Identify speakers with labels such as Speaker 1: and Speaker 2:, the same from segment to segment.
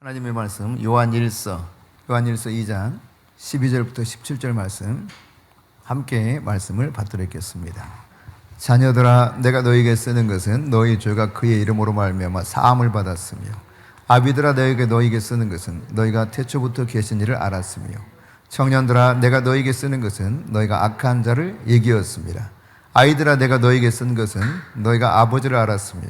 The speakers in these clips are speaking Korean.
Speaker 1: 하나님의 말씀 요한일서 2장 12절부터 17절 말씀 함께 말씀을 받들어 읽겠습니다. 자녀들아, 내가 너희에게 쓰는 것은 너희 죄가 그의 이름으로 말미암아 사함을 받았으며, 아비들아, 너희에게 쓰는 것은 너희가 태초부터 계신 이를 알았으며, 청년들아, 내가 너희에게 쓰는 것은 너희가 악한 자를 이기었습니다. 아이들아, 내가 너희에게 쓴 것은 너희가 아버지를 알았으며,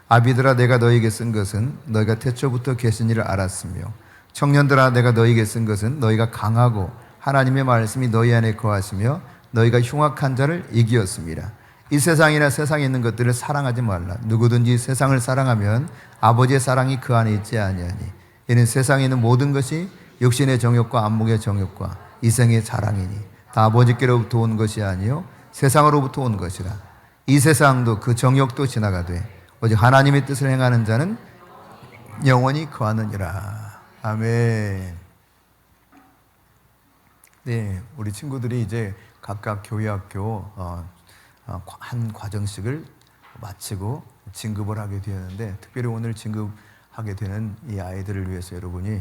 Speaker 1: 아비들아, 내가 너희에게 쓴 것은 너희가 태초부터 계신 이를 알았으며, 청년들아, 내가 너희에게 쓴 것은 너희가 강하고 하나님의 말씀이 너희 안에 거하시며 너희가 흉악한 자를 이기었습니다. 이 세상이나 세상에 있는 것들을 사랑하지 말라. 누구든지 세상을 사랑하면 아버지의 사랑이 그 안에 있지 아니하니, 이는 세상에 있는 모든 것이 육신의 정욕과 안목의 정욕과 이생의 자랑이니 다 아버지께로부터 온 것이 아니요 세상으로부터 온 것이라. 이 세상도 그 정욕도 지나가되 오직 하나님의 뜻을 행하는 자는 영원히 거하느니라. 아멘. 네, 우리 친구들이 이제 각각 교회학교 한 과정씩을 마치고 진급을 하게 되었는데, 특별히 오늘 진급하게 되는 이 아이들을 위해서 여러분이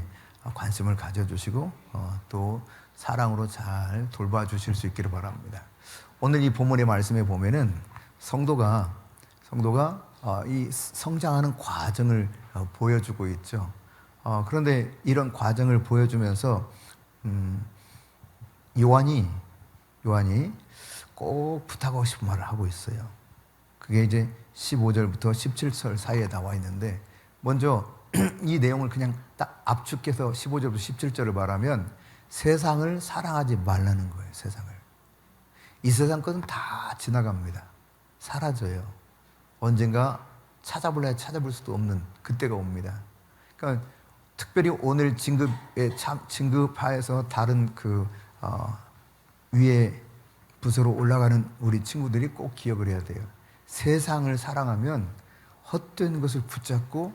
Speaker 1: 관심을 가져주시고 또 사랑으로 잘 돌봐주실 수 있기를 바랍니다. 오늘 이 본문의 말씀에 보면은 성도가 이 성장하는 과정을 보여주고 있죠. 그런데 이런 과정을 보여주면서 요한이 꼭 부탁하고 싶은 말을 하고 있어요. 그게 이제 15절부터 17절 사이에 나와 있는데, 먼저 이 내용을 그냥 딱 압축해서 15절부터 17절을 말하면 세상을 사랑하지 말라는 거예요. 세상을. 이 세상 것은 다 지나갑니다. 사라져요. 언젠가 찾아볼 수도 없는 그때가 옵니다. 그러니까 특별히 오늘 진급하여서 다른 위에 부서로 올라가는 우리 친구들이 꼭 기억을 해야 돼요. 세상을 사랑하면 헛된 것을 붙잡고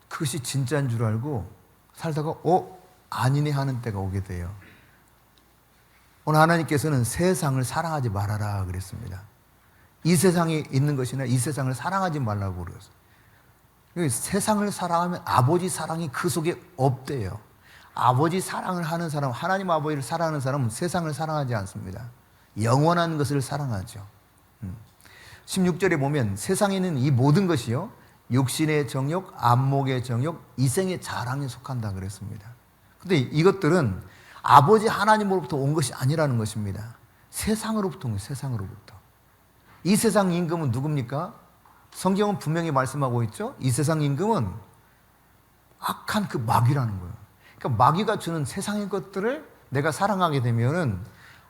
Speaker 1: 그것이 진짜인 줄 알고 살다가 아니네 하는 때가 오게 돼요. 오늘 하나님께서는 세상을 사랑하지 말아라 그랬습니다. 이 세상에 있는 것이나 이 세상을 사랑하지 말라고 그랬어요. 세상을 사랑하면 아버지 사랑이 그 속에 없대요. 아버지 사랑을 하는 사람, 하나님 아버지를 사랑하는 사람은 세상을 사랑하지 않습니다. 영원한 것을 사랑하죠. 16절에 보면 세상에 있는 이 모든 것이요, 육신의 정욕, 안목의 정욕, 이생의 자랑에 속한다 그랬습니다. 그런데 이것들은 아버지 하나님으로부터 온 것이 아니라는 것입니다. 세상으로부터 온 거예요. 세상으로부터. 이 세상 임금은 누굽니까? 성경은 분명히 말씀하고 있죠. 이 세상 임금은 악한 그 마귀라는 거예요. 그러니까 마귀가 주는 세상의 것들을 내가 사랑하게 되면은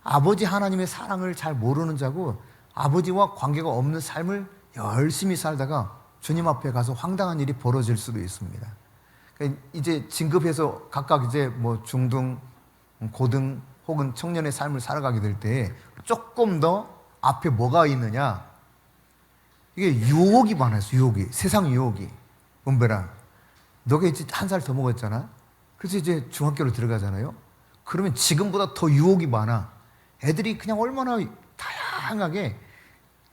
Speaker 1: 아버지 하나님의 사랑을 잘 모르는 자고 아버지와 관계가 없는 삶을 열심히 살다가 주님 앞에 가서 황당한 일이 벌어질 수도 있습니다. 그러니까 이제 진급해서 각각 이제 뭐 중등, 고등 혹은 청년의 삶을 살아가게 될 때 조금 더 앞에 뭐가 있느냐? 이게 유혹이 많아요. 유혹이. 세상 유혹이. 은별아, 너가 이제 한 살 더 먹었잖아. 그래서 이제 중학교로 들어가잖아요. 그러면 지금보다 더 유혹이 많아. 애들이 그냥 얼마나 다양하게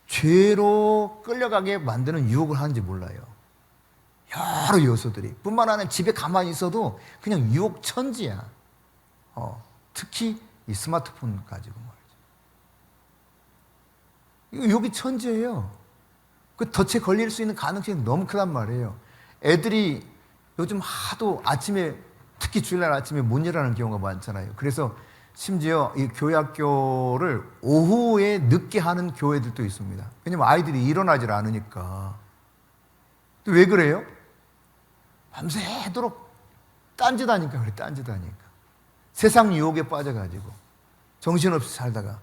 Speaker 1: 죄로 끌려가게 만드는 유혹을 하는지 몰라요. 여러 요소들이. 뿐만 아니라 집에 가만히 있어도 그냥 유혹 천지야. 특히 이 스마트폰 가지고 말이죠. 이거 유혹이 천지예요. 그 덫에 걸릴 수 있는 가능성이 너무 크단 말이에요. 애들이 요즘 하도 아침에, 특히 주일날 아침에 못 일어나는 경우가 많잖아요. 그래서 심지어 이 교회 학교를 오후에 늦게 하는 교회들도 있습니다. 왜냐면 아이들이 일어나질 않으니까. 또 왜 그래요? 밤새도록 딴짓하니까 그래. 딴짓하니까. 세상 유혹에 빠져가지고 정신없이 살다가.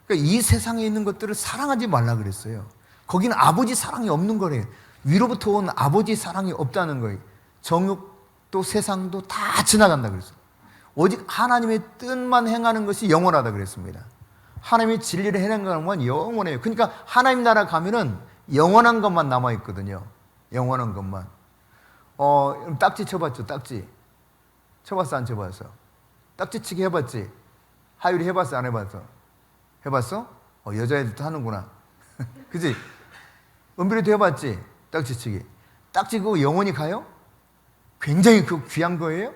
Speaker 1: 그러니까 이 세상에 있는 것들을 사랑하지 말라 그랬어요. 거기는 아버지 사랑이 없는 거래요. 위로부터 온 아버지 사랑이 없다는 거예요. 정욕도 세상도 다 지나간다 그랬어요. 오직 하나님의 뜻만 행하는 것이 영원하다 그랬습니다. 하나님의 진리를 행하는 것만 영원해요. 그러니까 하나님 나라 가면은 영원한 것만 남아있거든요. 영원한 것만. 딱지 쳐봤죠? 딱지. 쳐봤어? 안 쳐봤어? 딱지치기 해봤지? 하율이 해봤어? 안 해봤어? 해봤어? 여자애들도 하는구나. 그치? 은별이도 해봤지? 딱지치기. 딱지 그거 영원히 가요? 굉장히 그 귀한 거예요.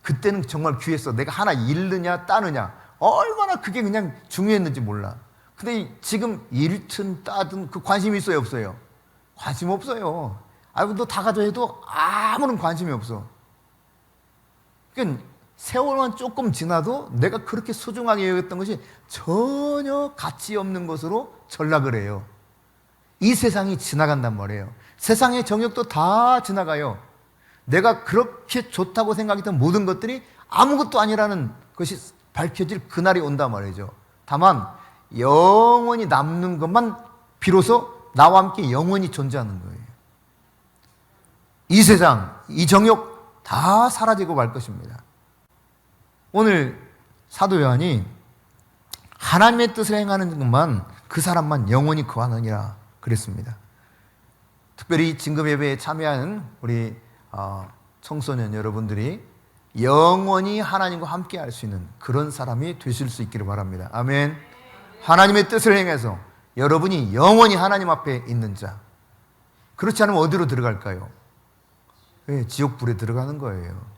Speaker 1: 그때는 정말 귀했어. 내가 하나 잃느냐 따느냐 얼마나 그게 그냥 중요했는지 몰라. 근데 지금 잃든 따든 그 관심이 있어요 없어요? 관심 없어요. 아이고 너 다 가져 해도 아무런 관심이 없어. 그러니까 세월만 조금 지나도 내가 그렇게 소중하게 여겼던 것이 전혀 가치 없는 것으로 전락을 해요. 이 세상이 지나간단 말이에요. 세상의 정욕도 다 지나가요. 내가 그렇게 좋다고 생각했던 모든 것들이 아무것도 아니라는 것이 밝혀질 그날이 온단 말이죠. 다만 영원히 남는 것만 비로소 나와 함께 영원히 존재하는 거예요. 이 세상, 이 정욕 다 사라지고 말 것입니다. 오늘 사도 요한이 하나님의 뜻을 행하는 것만 그 사람만 영원히 거하느니라 그랬습니다. 특별히 진급 예배에 참여하는 우리 청소년 여러분들이 영원히 하나님과 함께 할 수 있는 그런 사람이 되실 수 있기를 바랍니다. 아멘. 하나님의 뜻을 행해서 여러분이 영원히 하나님 앞에 있는 자. 그렇지 않으면 어디로 들어갈까요? 왜? 지옥불에 들어가는 거예요.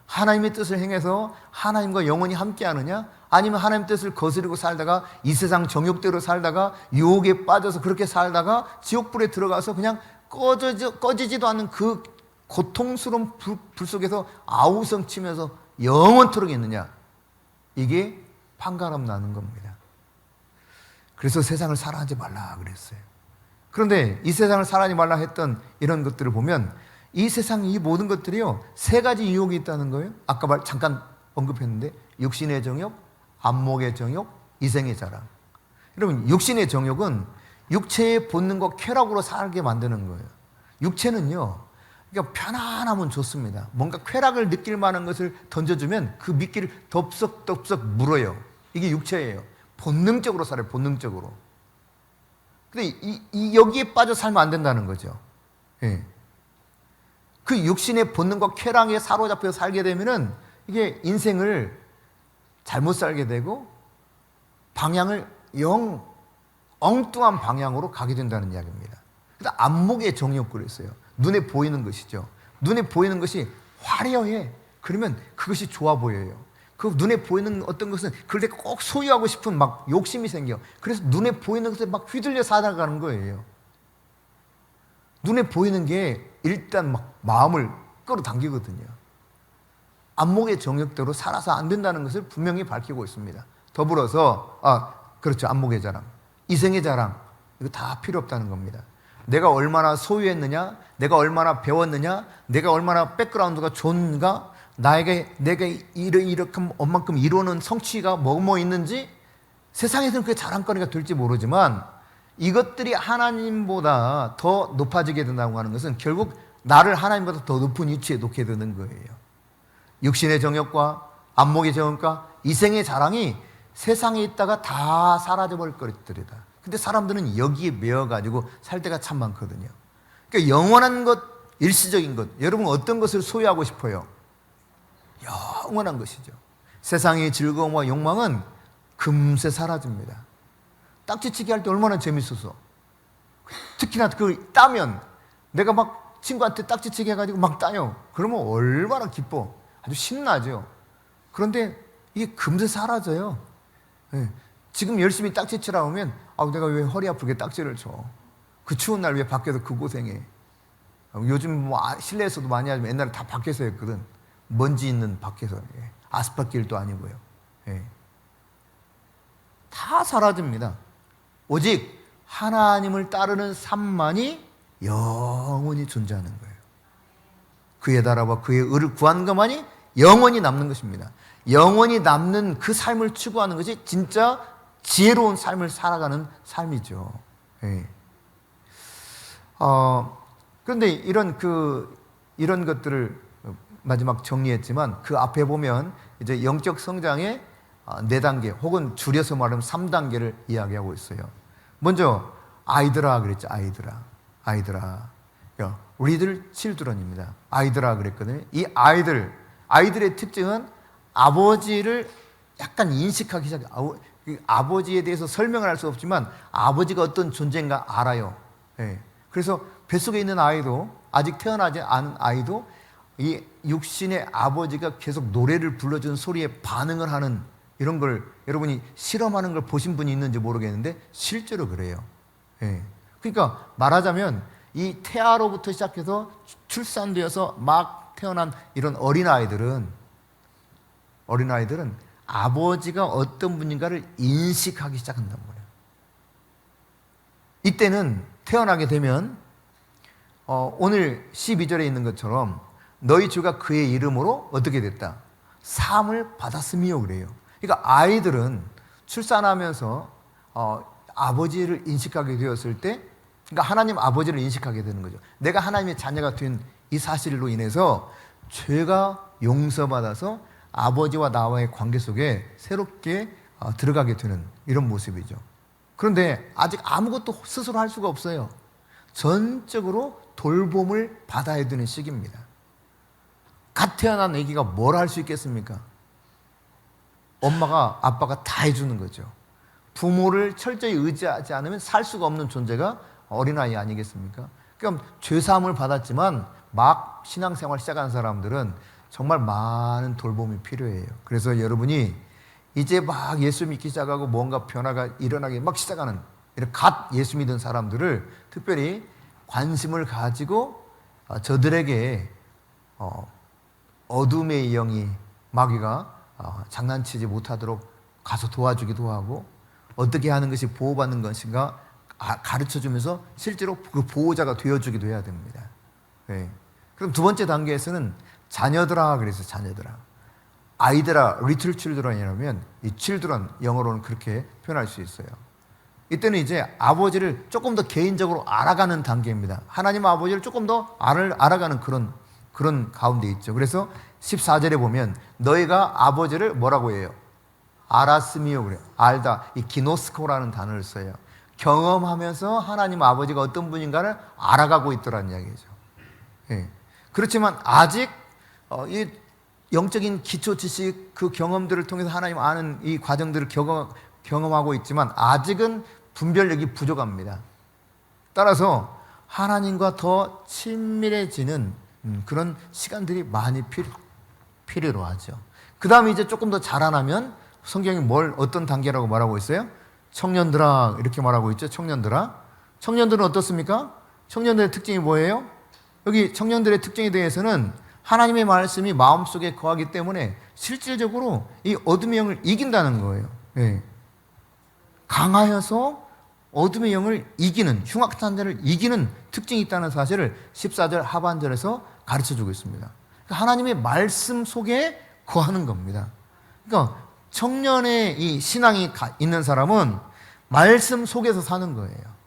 Speaker 1: 하나님의 뜻을 행해서 하나님과 영원히 함께 하느냐? 아니면 하나님의 뜻을 거스르고 살다가 이 세상 정욕대로 살다가 유혹에 빠져서 그렇게 살다가 지옥불에 들어가서 그냥 꺼지지도 않는 그 고통스러운 불 속에서 아우성 치면서 영원토록 있느냐? 이게 판가름 나는 겁니다. 그래서 세상을 사랑하지 말라 그랬어요. 그런데 이 세상을 사랑하지 말라 했던 이런 것들을 보면 이 세상 이 모든 것들이요 세 가지 유혹이 있다는 거예요. 아까 잠깐 언급했는데 육신의 정욕, 안목의 정욕, 이생의 자랑. 여러분 육신의 정욕은 육체의 본능과 쾌락으로 살게 만드는 거예요. 육체는요 그러니까 편안하면 좋습니다. 뭔가 쾌락을 느낄 만한 것을 던져주면 그 미끼를 덥석덥석 물어요. 이게 육체예요. 본능적으로 살아요. 본능적으로. 근데 여기에 빠져 살면 안 된다는 거죠. 예. 그 육신의 본능과 쾌락에 사로잡혀 살게 되면은 이게 인생을 잘못 살게 되고 방향을 엉뚱한 방향으로 가게 된다는 이야기입니다. 그래서 안목의 정욕 그랬어요. 눈에 보이는 것이죠. 눈에 보이는 것이 화려해. 그러면 그것이 좋아 보여요. 그 눈에 보이는 어떤 것은 그걸 내가 꼭 소유하고 싶은 막 욕심이 생겨. 그래서 눈에 보이는 것에 막 휘둘려 살아가는 거예요. 눈에 보이는 게 일단 막 마음을 끌어당기거든요. 안목의 정욕대로 살아서 안 된다는 것을 분명히 밝히고 있습니다. 더불어서 그렇죠. 안목의 자랑, 이생의 자랑 이거 다 필요 없다는 겁니다. 내가 얼마나 소유했느냐, 내가 얼마나 배웠느냐, 내가 얼마나 백그라운드가 좋은가, 내가 이렇게 엄만큼 이루는 성취가 뭐 있는지 세상에서는 그게 자랑거리가 될지 모르지만 이것들이 하나님보다 더 높아지게 된다고 하는 것은 결국 나를 하나님보다 더 높은 위치에 놓게 되는 거예요. 육신의 정욕과 안목의 정욕과 이생의 자랑이 세상에 있다가 다 사라져버릴 것들이다. 근데 사람들은 여기에 매여가지고 살 때가 참 많거든요. 그러니까 영원한 것, 일시적인 것. 여러분 어떤 것을 소유하고 싶어요? 영원한 것이죠. 세상의 즐거움과 욕망은 금세 사라집니다. 딱지치기 할 때 얼마나 재밌어서. 특히나 그걸 따면 내가 막 친구한테 딱지치기 해가지고 막 따요. 그러면 얼마나 기뻐. 아주 신나죠. 그런데 이게 금세 사라져요. 네. 지금 열심히 딱지치라고 하면 내가 왜 허리 아프게 딱지를 쳐. 그 추운 날 왜 밖에서 그 고생해. 요즘 뭐 실내에서도 많이 하지만 옛날에 다 밖에서 했거든. 먼지 있는 밖에서. 아스팔길도 아니고요. 다 사라집니다. 오직 하나님을 따르는 삶만이 영원히 존재하는 거예요. 그의 나라와 그의 의를 구하는 것만이 영원히 남는 것입니다. 영원히 남는 그 삶을 추구하는 것이 진짜 지혜로운 삶을 살아가는 삶이죠. 그런데 이런 것들을 마지막 정리했지만 그 앞에 보면 이제 영적 성장의 4단계 혹은 줄여서 말하면 3단계를 이야기하고 있어요. 먼저 아이들아 그랬죠. 아이들아. 리들 칠드런입니다. 아이들아 그랬거든요. 이 아이들의 특징은 아버지를 약간 인식하기 시작해요. 아버지에 대해서 설명을 할 수 없지만 아버지가 어떤 존재인가 알아요. 그래서 뱃속에 있는 아이도 아직 태어나지 않은 아이도 이 육신의 아버지가 계속 노래를 불러준 소리에 반응을 하는 이런 걸 여러분이 실험하는 걸 보신 분이 있는지 모르겠는데 실제로 그래요. 예. 그러니까 말하자면 이 태아로부터 시작해서 출산되어서 막 태어난 이런 어린아이들은 아버지가 어떤 분인가를 인식하기 시작한단 말이에요. 이때는 태어나게 되면 오늘 12절에 있는 것처럼 너희 주가 그의 이름으로 어떻게 됐다? 사함을 받았으며 그래요. 그러니까 아이들은 출산하면서 아버지를 인식하게 되었을 때, 그러니까 하나님 아버지를 인식하게 되는 거죠. 내가 하나님의 자녀가 된 이 사실로 인해서 죄가 용서받아서 아버지와 나와의 관계 속에 새롭게 들어가게 되는 이런 모습이죠. 그런데 아직 아무것도 스스로 할 수가 없어요. 전적으로 돌봄을 받아야 되는 시기입니다. 갓 태어난 아기가 뭘 할 수 있겠습니까? 엄마가 아빠가 다 해주는 거죠. 부모를 철저히 의지하지 않으면 살 수가 없는 존재가 어린아이 아니겠습니까? 그럼 죄사함을 받았지만 막 신앙생활 시작한 사람들은 정말 많은 돌봄이 필요해요. 그래서 여러분이 이제 막 예수 믿기 시작하고 뭔가 변화가 일어나기 막 시작하는 이런 갓 예수 믿은 사람들을 특별히 관심을 가지고 저들에게 어둠의 영이 마귀가 장난치지 못하도록 가서 도와주기도 하고 어떻게 하는 것이 보호받는 것인가 가르쳐주면서 실제로 그 보호자가 되어주기도 해야 됩니다. 네. 그럼 두 번째 단계에서는 자녀들아 그래서 자녀들아 아이들아 little children이라면 이 children 영어로는 그렇게 표현할 수 있어요. 이때는 이제 아버지를 조금 더 개인적으로 알아가는 단계입니다. 하나님 아버지를 조금 더 알아가는 그런 가운데 있죠. 그래서 14절에 보면 너희가 아버지를 뭐라고 해요? 알았으며 그래요. 알다. 이 기노스코라는 단어를 써요. 경험하면서 하나님 아버지가 어떤 분인가를 알아가고 있더라는 이야기죠. 예. 그렇지만 아직 이 영적인 기초 지식 그 경험들을 통해서 하나님 아는 이 과정들을 경험하고 있지만 아직은 분별력이 부족합니다. 따라서 하나님과 더 친밀해지는 그런 시간들이 많이 필요로 하죠. 그 다음에 이제 조금 더 자라나면 성경이 어떤 단계라고 말하고 있어요? 청년들아 이렇게 말하고 있죠. 청년들아. 청년들은 어떻습니까? 청년들의 특징이 뭐예요? 여기 청년들의 특징에 대해서는 하나님의 말씀이 마음속에 거하기 때문에 실질적으로 이 어둠의 영을 이긴다는 거예요. 네. 강하여서 어둠의 영을 이기는 흉악한 자를 이기는 특징이 있다는 사실을 14절 하반절에서 가르쳐주고 있습니다. 그러니까 하나님의 말씀 속에 거하는 겁니다. 그러니까 청년의 이 신앙이 있는 사람은 말씀 속에서 사는 거예요.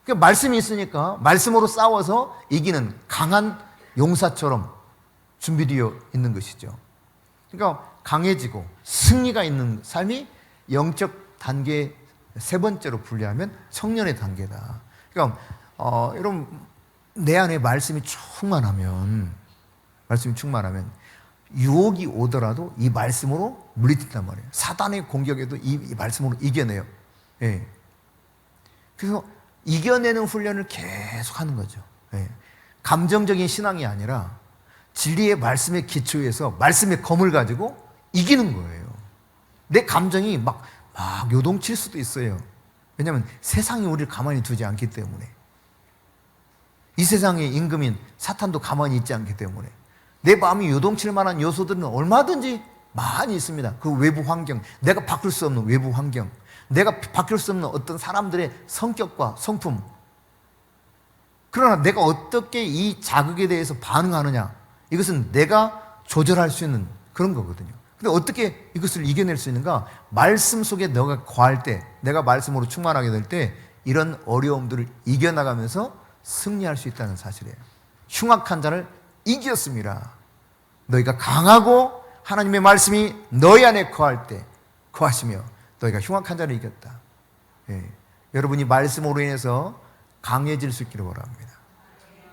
Speaker 1: 그러니까 말씀이 있으니까 말씀으로 싸워서 이기는 강한 용사처럼 준비되어 있는 것이죠. 그러니까 강해지고 승리가 있는 삶이 영적 단계 세 번째로 분류하면 청년의 단계다. 그러니까 여러분 내 안에 말씀이 충만하면 유혹이 오더라도 이 말씀으로 물리친단 말이에요. 사단의 공격에도 이 말씀으로 이겨내요. 예. 그래서 이겨내는 훈련을 계속 하는 거죠. 예. 감정적인 신앙이 아니라 진리의 말씀의 기초에서 말씀의 검을 가지고 이기는 거예요. 내 감정이 막 요동칠 수도 있어요. 왜냐하면 세상이 우리를 가만히 두지 않기 때문에. 이 세상의 임금인 사탄도 가만히 있지 않기 때문에 내 마음이 요동칠 만한 요소들은 얼마든지 많이 있습니다. 그 외부 환경, 내가 바꿀 수 없는 외부 환경, 내가 바꿀 수 없는 어떤 사람들의 성격과 성품. 그러나 내가 어떻게 이 자극에 대해서 반응하느냐, 이것은 내가 조절할 수 있는 그런 거거든요. 근데 어떻게 이것을 이겨낼 수 있는가? 말씀 속에 너가 거할 때, 내가 말씀으로 충만하게 될 때 이런 어려움들을 이겨나가면서 승리할 수 있다는 사실이에요. 흉악한 자를 이겼습니다. 너희가 강하고 하나님의 말씀이 너희 안에 거할 때 거하시며 너희가 흉악한 자를 이겼다. 예. 여러분이 말씀으로 인해서 강해질 수 있기를 바랍니다.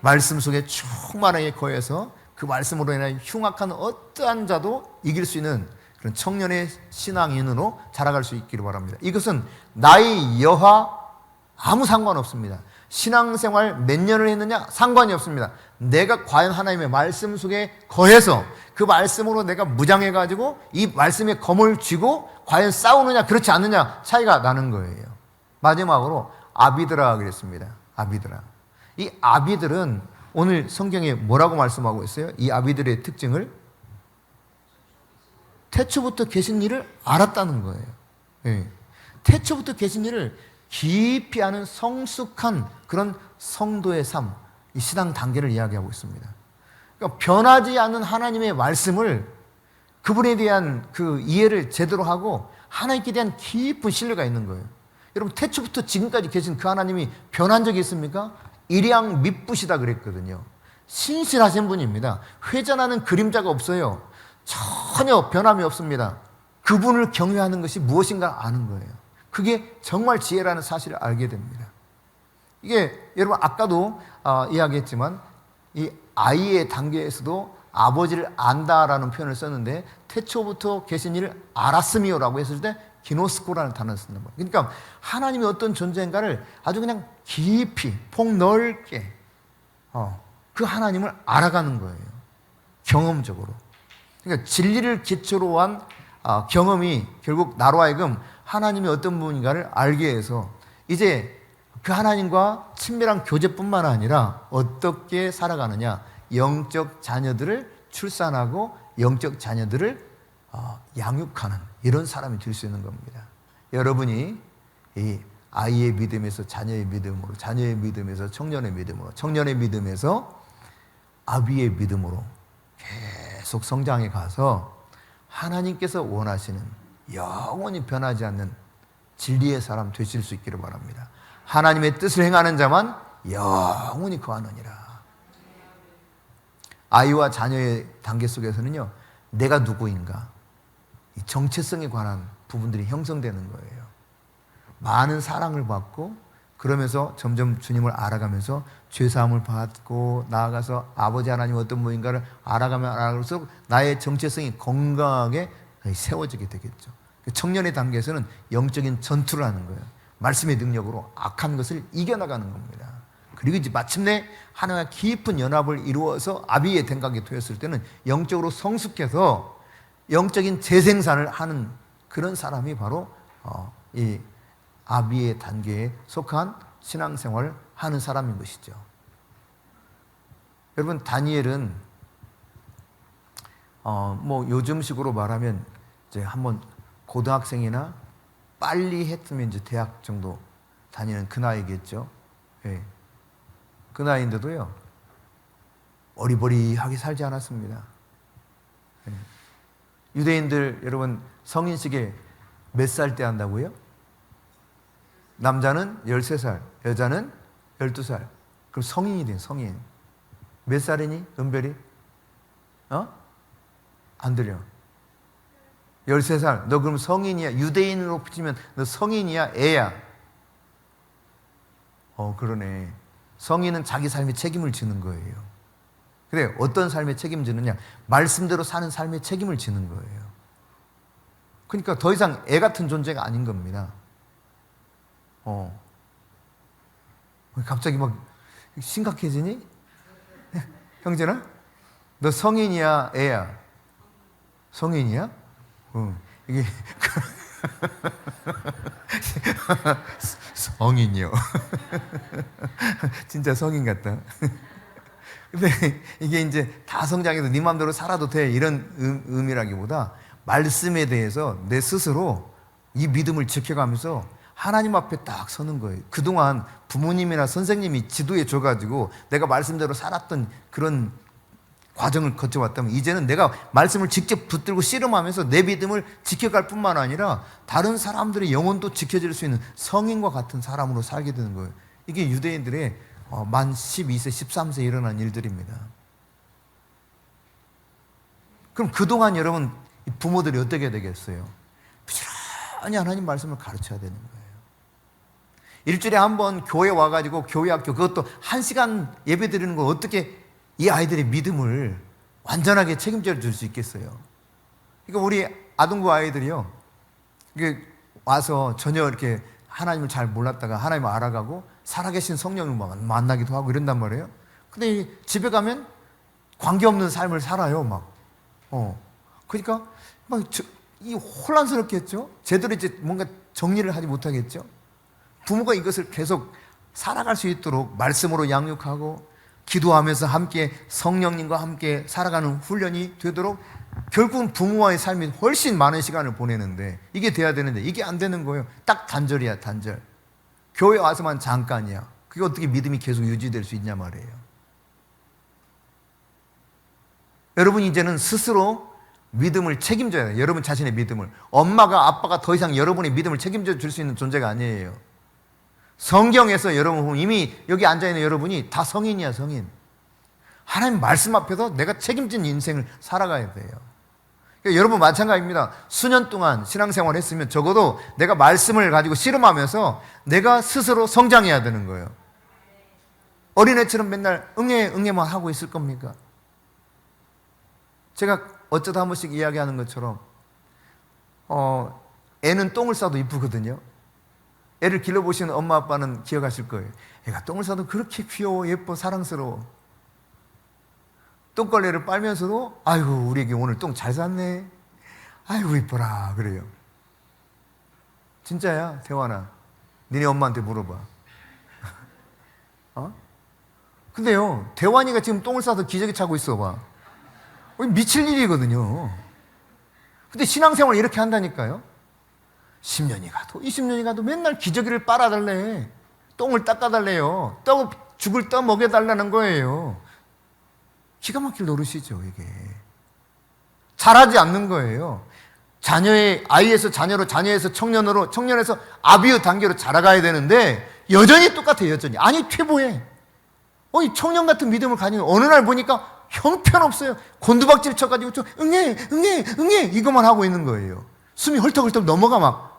Speaker 1: 말씀 속에 충만하게 거해서 그 말씀으로 인해 흉악한 어떠한 자도 이길 수 있는 그런 청년의 신앙인으로 자라갈 수 있기를 바랍니다. 이것은 나이, 여하 아무 상관없습니다. 신앙생활 몇 년을 했느냐 상관이 없습니다. 내가 과연 하나님의 말씀 속에 거해서 그 말씀으로 내가 무장해가지고 이 말씀의 검을 쥐고 과연 싸우느냐 그렇지 않느냐 차이가 나는 거예요. 마지막으로 아비드라 그랬습니다. 아비드라. 이 아비들은 오늘 성경에 뭐라고 말씀하고 있어요? 이 아비들의 특징을 태초부터 계신 일을 알았다는 거예요. 예. 태초부터 계신 일을 깊이 아는 성숙한 그런 성도의 삶, 이 신앙 단계를 이야기하고 있습니다. 그러니까 변하지 않는 하나님의 말씀을 그분에 대한 그 이해를 제대로 하고 하나님께 대한 깊은 신뢰가 있는 거예요. 여러분 태초부터 지금까지 계신 그 하나님이 변한 적이 있습니까? 일양 mit부시다 그랬거든요. 신실하신 분입니다. 회전하는 그림자가 없어요. 전혀 변함이 없습니다. 그분을 경외하는 것이 무엇인가 아는 거예요. 그게 정말 지혜라는 사실을 알게 됩니다. 이게 여러분 아까도 이야기했지만 이 아이의 단계에서도 아버지를 안다라는 표현을 썼는데 태초부터 계신 일을 알았으며라고 했을 때 기노스코라는 단어를 쓴단 말이에요. 그러니까 하나님이 어떤 존재인가를 아주 그냥 깊이 폭넓게 그 하나님을 알아가는 거예요. 경험적으로. 그러니까 진리를 기초로 한 경험이 결국 나로 하여금 하나님이 어떤 분인가를 알게 해서 이제 그 하나님과 친밀한 교제뿐만 아니라 어떻게 살아가느냐, 영적 자녀들을 출산하고 영적 자녀들을 양육하는 이런 사람이 될 수 있는 겁니다. 여러분이 이 아이의 믿음에서 자녀의 믿음으로, 자녀의 믿음에서 청년의 믿음으로, 청년의 믿음에서 아비의 믿음으로 계속 성장해 가서 하나님께서 원하시는 영원히 변하지 않는 진리의 사람 되실 수 있기를 바랍니다. 하나님의 뜻을 행하는 자만 영원히 거하느니라. 아이와 자녀의 단계 속에서는요, 내가 누구인가, 이 정체성에 관한 부분들이 형성되는 거예요. 많은 사랑을 받고 그러면서 점점 주님을 알아가면서 죄사함을 받고 나아가서 아버지 하나님 어떤 분인가를 알아가면 알아갈수록 나의 정체성이 건강하게 세워지게 되겠죠. 청년의 단계에서는 영적인 전투를 하는 거예요. 말씀의 능력으로 악한 것을 이겨나가는 겁니다. 그리고 이제 마침내 하나님과 깊은 연합을 이루어서 아비의 댕각에 되었을 때는 영적으로 성숙해서 영적인 재생산을 하는 그런 사람이 바로 이 아비의 단계에 속한 신앙생활을 하는 사람인 것이죠. 여러분 다니엘은 뭐 요즘식으로 말하면 이제 한번 고등학생이나 빨리 했으면 이제 대학 정도 다니는 그 나이겠죠. 예. 그 나이인데도요 어리버리하게 살지 않았습니다. 예. 유대인들 여러분 성인식에 몇 살 때 한다고요? 남자는 13살, 여자는 12살. 그럼 성인이 돼, 성인. 몇 살이니, 은별이? 안 들려. 13살. 너 그럼 성인이야. 유대인으로 붙이면 너 성인이야, 애야. 그러네. 성인은 자기 삶에 책임을 지는 거예요. 그래, 어떤 삶에 책임지느냐? 말씀대로 사는 삶에 책임을 지는 거예요. 그러니까 더 이상 애 같은 존재가 아닌 겁니다. 갑자기 막 심각해지니? 형제나? 너 성인이야, 애야? 성인이야? 이게 성인이요. 진짜 성인 같다. 근데 이게 이제 다 성장해서 네 마음대로 살아도 돼 이런 의미라기보다 말씀에 대해서 내 스스로 이 믿음을 지켜가면서 하나님 앞에 딱 서는 거예요. 그동안 부모님이나 선생님이 지도해 줘가지고 내가 말씀대로 살았던 그런 과정을 거쳐왔다면 이제는 내가 말씀을 직접 붙들고 씨름하면서 내 믿음을 지켜갈 뿐만 아니라 다른 사람들의 영혼도 지켜질 수 있는 성인과 같은 사람으로 살게 되는 거예요. 이게 유대인들의 만 12세, 13세에 일어난 일들입니다. 그럼 그동안 여러분 부모들이 어떻게 되겠어요? 부지런히 하나님 말씀을 가르쳐야 되는 거예요. 일주일에 한 번 교회 와가지고 교회 학교 그것도 1시간 예배 드리는 걸 어떻게 이 아이들의 믿음을 완전하게 책임져 줄 수 있겠어요? 그러니까 우리 아동부 아이들이요, 이게 와서 전혀 이렇게 하나님을 잘 몰랐다가 하나님을 알아가고 살아계신 성령을 만나기도 하고 이런단 말이에요. 근데 집에 가면 관계없는 삶을 살아요, 막. 그러니까 이 혼란스럽겠죠? 제대로 이제 뭔가 정리를 하지 못하겠죠? 부모가 이것을 계속 살아갈 수 있도록 말씀으로 양육하고 기도하면서 함께 성령님과 함께 살아가는 훈련이 되도록 결국은 부모와의 삶이 훨씬 많은 시간을 보내는데 이게 돼야 되는데 이게 안 되는 거예요. 딱 단절이야, 단절. 교회 와서만 잠깐이야. 그게 어떻게 믿음이 계속 유지될 수 있냐 말이에요. 여러분 이제는 스스로 믿음을 책임져야 돼요. 여러분 자신의 믿음을. 엄마가 아빠가 더 이상 여러분의 믿음을 책임져 줄 수 있는 존재가 아니에요. 성경에서 여러분 보면 이미 여기 앉아있는 여러분이 다 성인이야, 성인. 하나님 말씀 앞에서 내가 책임진 인생을 살아가야 돼요. 그러니까 여러분 마찬가지입니다. 수년 동안 신앙생활을 했으면 적어도 내가 말씀을 가지고 씨름하면서 내가 스스로 성장해야 되는 거예요. 어린애처럼 맨날 응애만 하고 있을 겁니까? 제가 어쩌다 한 번씩 이야기하는 것처럼 애는 똥을 싸도 이쁘거든요. 애를 길러보시는 엄마 아빠는 기억하실 거예요. 애가 똥을 싸도 그렇게 귀여워, 예뻐, 사랑스러워. 똥걸레를 빨면서도 아이고 우리 애기 오늘 똥 잘 쌌네, 아이고 이뻐라 그래요. 진짜야 대환아, 니네 엄마한테 물어봐. 근데요 대환이가 지금 똥을 싸서 기저귀 차고 있어 봐. 미칠 일이거든요. 근데 신앙생활 이렇게 한다니까요. 10년이 가도 20년이 가도 맨날 기저귀를 빨아달래, 똥을 닦아달래요. 죽을 떠 먹여달라는 거예요. 기가 막힐 노릇이죠. 이게 잘하지 않는 거예요. 아이에서 자녀로, 자녀에서 청년으로, 청년에서 아비의 단계로 자라가야 되는데 여전히 똑같아요. 여전히. 아니 퇴보해. 이 청년 같은 믿음을 가지고 어느 날 보니까 형편없어요. 곤두박질 쳐가지고 좀 응애 이것만 하고 있는 거예요. 숨이 헐떡헐떡 넘어가. 막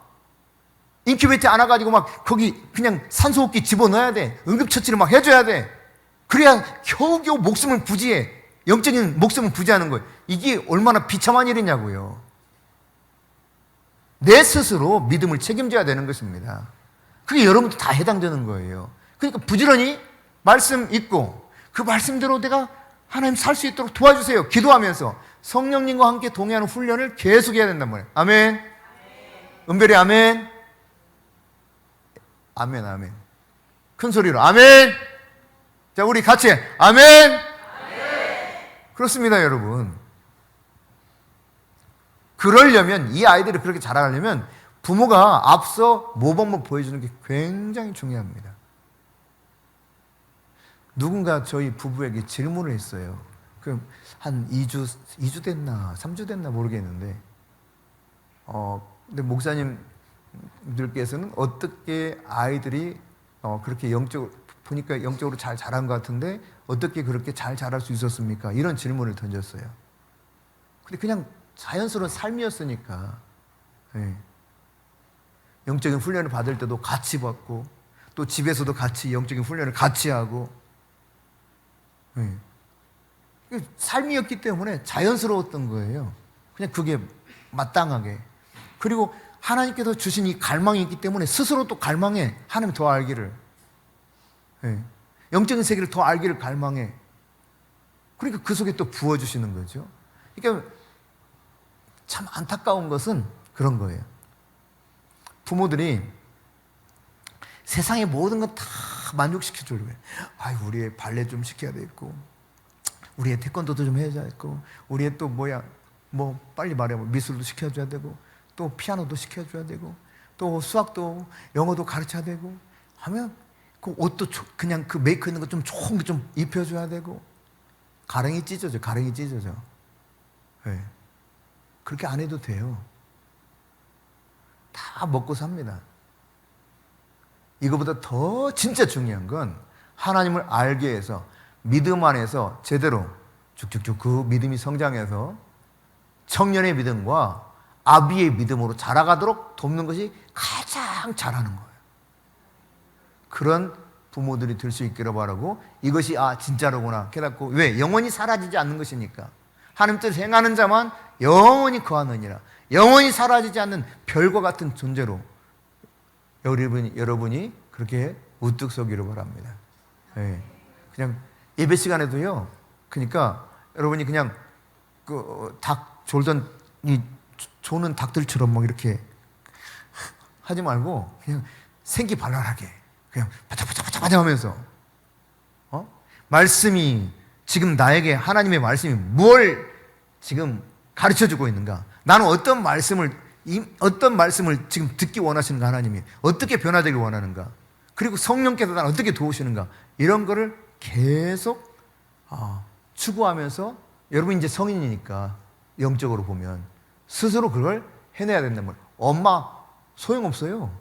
Speaker 1: 인큐베이터 안아가지고 막 거기 그냥 산소호흡기 집어넣어야 돼. 응급처치를 막 해줘야 돼. 그래야 겨우겨우 목숨을 부지해. 영적인 목숨을 부지하는 거예요. 이게 얼마나 비참한 일이냐고요. 내 스스로 믿음을 책임져야 되는 것입니다. 그게 여러분도 다 해당되는 거예요. 그러니까 부지런히 말씀 읽고 그 말씀대로 내가 하나님 살 수 있도록 도와주세요. 기도하면서 성령님과 함께 동행하는 훈련을 계속 해야 된단 말이에요. 아멘. 은별이 아멘. 아멘, 아멘. 큰 소리로 아멘. 자, 우리 같이 아멘. 그렇습니다, 여러분. 그러려면, 이 아이들이 그렇게 자라가려면 부모가 앞서 모범을 보여주는 게 굉장히 중요합니다. 누군가 저희 부부에게 질문을 했어요. 한 2주 됐나 3주 됐나 모르겠는데 근데 목사님들께서는 어떻게 아이들이 그렇게 보니까 영적으로 잘 자란 것 같은데 어떻게 그렇게 잘 자랄 수 있었습니까? 이런 질문을 던졌어요. 근데 그냥 자연스러운 삶이었으니까. 네. 영적인 훈련을 받을 때도 같이 받고 또 집에서도 같이 영적인 훈련을 같이 하고 네. 삶이었기 때문에 자연스러웠던 거예요. 그냥 그게 마땅하게. 그리고 하나님께서 주신 이 갈망이 있기 때문에 스스로 또 갈망해. 하나님 더 알기를. 네. 영적인 세계를 더 알기를 갈망해. 그러니까 그 속에 또 부어주시는 거죠. 그러니까 참 안타까운 것은 그런 거예요. 부모들이 세상의 모든 건 다 만족시켜주려고 해요. 우리 애 발레 좀 시켜야 되겠고, 우리 애 태권도도 좀 해줘야 되고, 우리 애 또 빨리 말해보면 미술도 시켜줘야 되고, 또 피아노도 시켜줘야 되고, 또 수학도 영어도 가르쳐야 되고 하면 그 옷도 그냥 그 메이크 있는 거 좀 좋은 거 좀 입혀줘야 되고, 가랭이 찢어져. 네. 그렇게 안 해도 돼요. 다 먹고 삽니다. 이거보다 더 진짜 중요한 건 하나님을 알게 해서 믿음 안에서 제대로 쭉쭉쭉 그 믿음이 성장해서 청년의 믿음과 아비의 믿음으로 자라가도록 돕는 것이 가장 잘하는 거예요. 그런 부모들이 될 수 있기를 바라고, 이것이 진짜로구나 깨닫고, 왜? 영원히 사라지지 않는 것이니까. 하나님 뜻 행하는 자만 영원히 거하느니라. 영원히 사라지지 않는 별과 같은 존재로 여러분이 그렇게 우뚝 서기를 바랍니다. 예. 그냥 예배 시간에도요. 그러니까 여러분이 그냥 그 닭 졸던 이 조는 닭들처럼 막 이렇게 하지 말고 그냥 생기발랄하게 그냥 바짝바짝 하면서 말씀이 지금 나에게 하나님의 말씀이 뭘 지금 가르쳐주고 있는가? 나는 어떤 말씀을 지금 듣기 원하시는가? 하나님이 어떻게 변화되길 원하는가? 그리고 성령께서 나를 어떻게 도우시는가? 이런 거를 계속 추구하면서 여러분 이제 성인이니까 영적으로 보면 스스로 그걸 해내야 된단 말이에요. 엄마 소용없어요.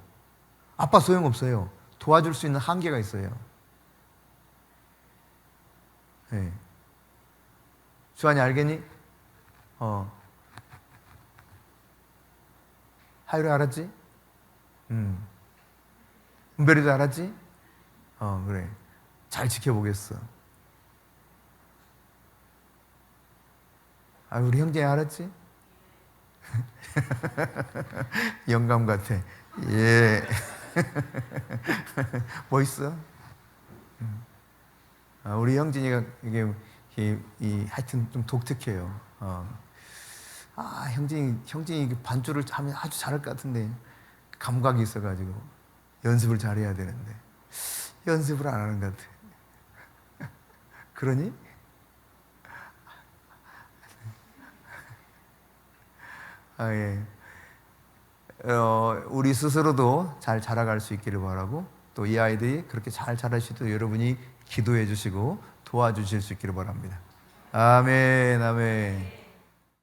Speaker 1: 아빠 소용없어요. 도와줄 수 있는 한계가 있어요. 네. 주한이 알겠니? 하율이 알았지? 은별이도 알았지? 그래. 잘 지켜보겠어. 우리 형제 알았지? 영감 같아. 예. 멋있어? 우리 형진이가 하여튼 좀 독특해요. 형진이 반주를 하면 아주 잘할 것 같은데 감각이 있어가지고 연습을 잘해야 되는데 연습을 안 하는 것 같아. 그러니? 예. 우리 스스로도 잘 자라갈 수 있기를 바라고 또 이 아이들이 그렇게 잘 자랄 수 있도록 여러분이 기도해 주시고 도와주실 수 있기를 바랍니다. 아멘, 아멘.